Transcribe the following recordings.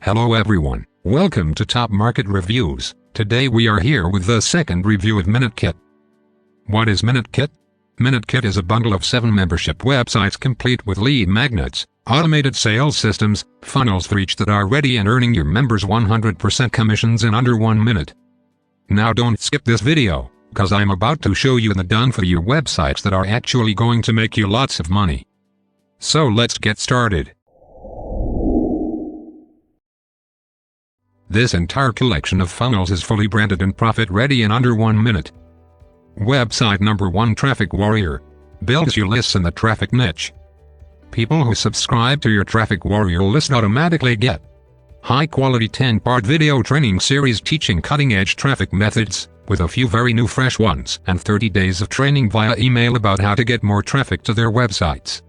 Hello everyone, welcome to Top Market Reviews. Today we are here with the second review of minutekit. What is minutekit? Minutekit is a bundle of 7 membership websites complete with lead magnets, automated sales systems, funnels for each that are ready and earning your members 100% commissions in under 1 minute. Now don't skip this video, cause I'm about to show you the done for you websites that are actually going to make you lots of money. So let's get started. This entire collection of funnels is fully branded and profit ready in under 1 minute. Website number 1, Traffic Warrior. Builds your lists in the traffic niche. People who subscribe to your Traffic Warrior list automatically get high-quality 10-part video training series teaching cutting-edge traffic methods, with a few very new fresh ones, and 30 days of training via email about how to get more traffic to their websites.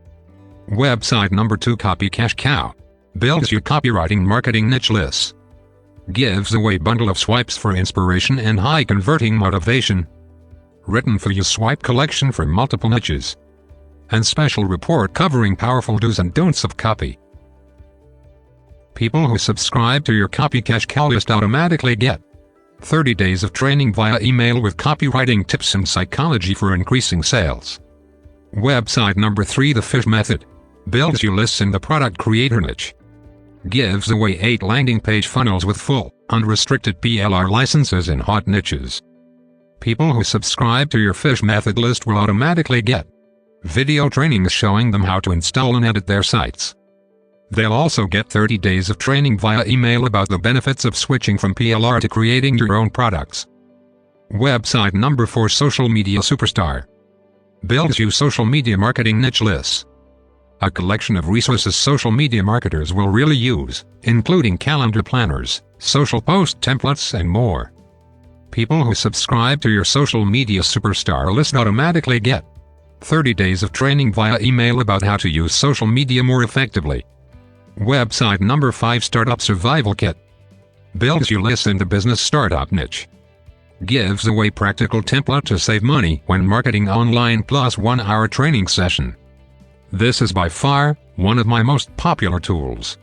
Website number 2, Copy Cash Cow. Builds your copywriting marketing niche lists. Gives away bundle of swipes for inspiration and high converting motivation. Written for you swipe collection for multiple niches. And special report covering powerful do's and don'ts of copy. People who subscribe to your Copy Cash Cow list automatically get 30 days of training via email with copywriting tips and psychology for increasing sales. Website number 3, The Fish Method. Builds your lists in the product creator niche. Gives away 8 landing page funnels with full, unrestricted PLR licenses in hot niches. People who subscribe to your Fish Method list will automatically get video trainings showing them how to install and edit their sites. They'll also get 30 days of training via email about the benefits of switching from PLR to creating your own products. Website number 4, Social Media Superstar. Builds you social media marketing niche lists. A collection of resources social media marketers will really use, including calendar planners, social post templates and more. People who subscribe to your Social Media Superstar list automatically get 30 days of training via email about how to use social media more effectively. Website number 5, Startup Survival Kit. Builds your list in the business startup niche. Gives away practical template to save money when marketing online plus 1-hour training session. This is by far one of my most popular tools.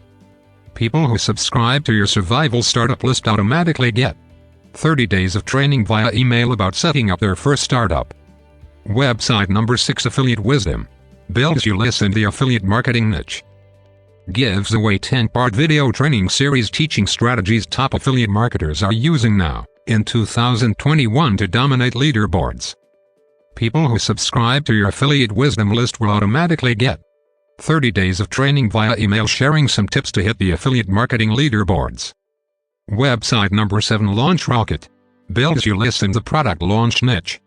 People who subscribe to your survival startup list automatically get 30 days of training via email about setting up their first startup. Website number 6, Affiliate Wisdom. Builds your list in the affiliate marketing niche. Gives away 10-part video training series teaching strategies top affiliate marketers are using now, in 2021, to dominate leaderboards. People who subscribe to your Affiliate Wisdom list will automatically get 30 days of training via email sharing some tips to hit the affiliate marketing leaderboards. Website number 7, Launch Rocket. Builds your list in the product launch niche.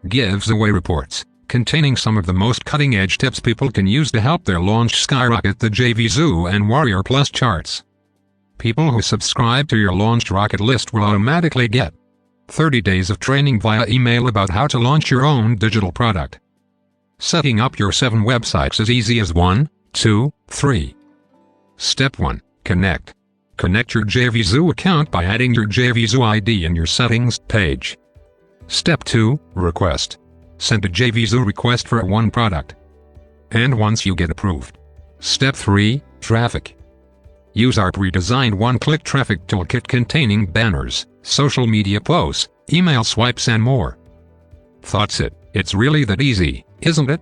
Gives away reports containing some of the most cutting-edge tips people can use to help their launch skyrocket the JVZoo and Warrior Plus charts. People who subscribe to your Launch Rocket list will automatically get 30 days of training via email about how to launch your own digital product. Setting up your 7 websites as easy as 1, 2, 3. Step 1. Connect. Connect your JVZoo account by adding your JVZoo ID in your settings page. Step 2. Request. Send a JVZoo request for one product. And once you get approved. Step 3. Traffic. Use our pre-designed one-click traffic toolkit containing banners, social media posts, email swipes and more. Thoughts it? It's really that easy, isn't it?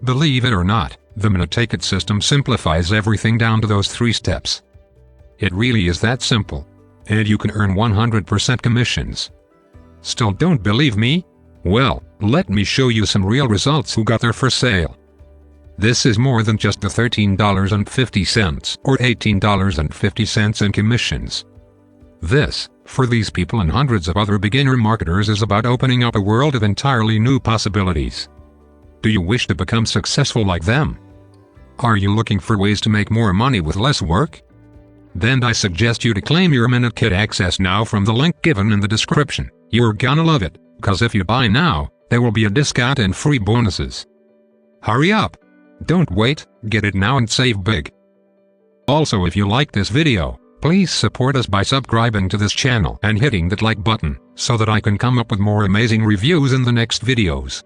Believe it or not, the minutekit system simplifies everything down to those 3 steps. It really is that simple. And you can earn 100% commissions. Still don't believe me? Well, let me show you some real results who got their first sale. This is more than just the $13.50 or $18.50 in commissions. This, for these people and hundreds of other beginner marketers, is about opening up a world of entirely new possibilities. Do you wish to become successful like them? Are you looking for ways to make more money with less work? Then I suggest you to claim your minutekit access now from the link given in the description. You're gonna love it, cause if you buy now, there will be a discount and free bonuses. Hurry up! Don't wait, get it now and save big. Also, if you like this video, please support us by subscribing to this channel and hitting that like button, so that I can come up with more amazing reviews in the next videos.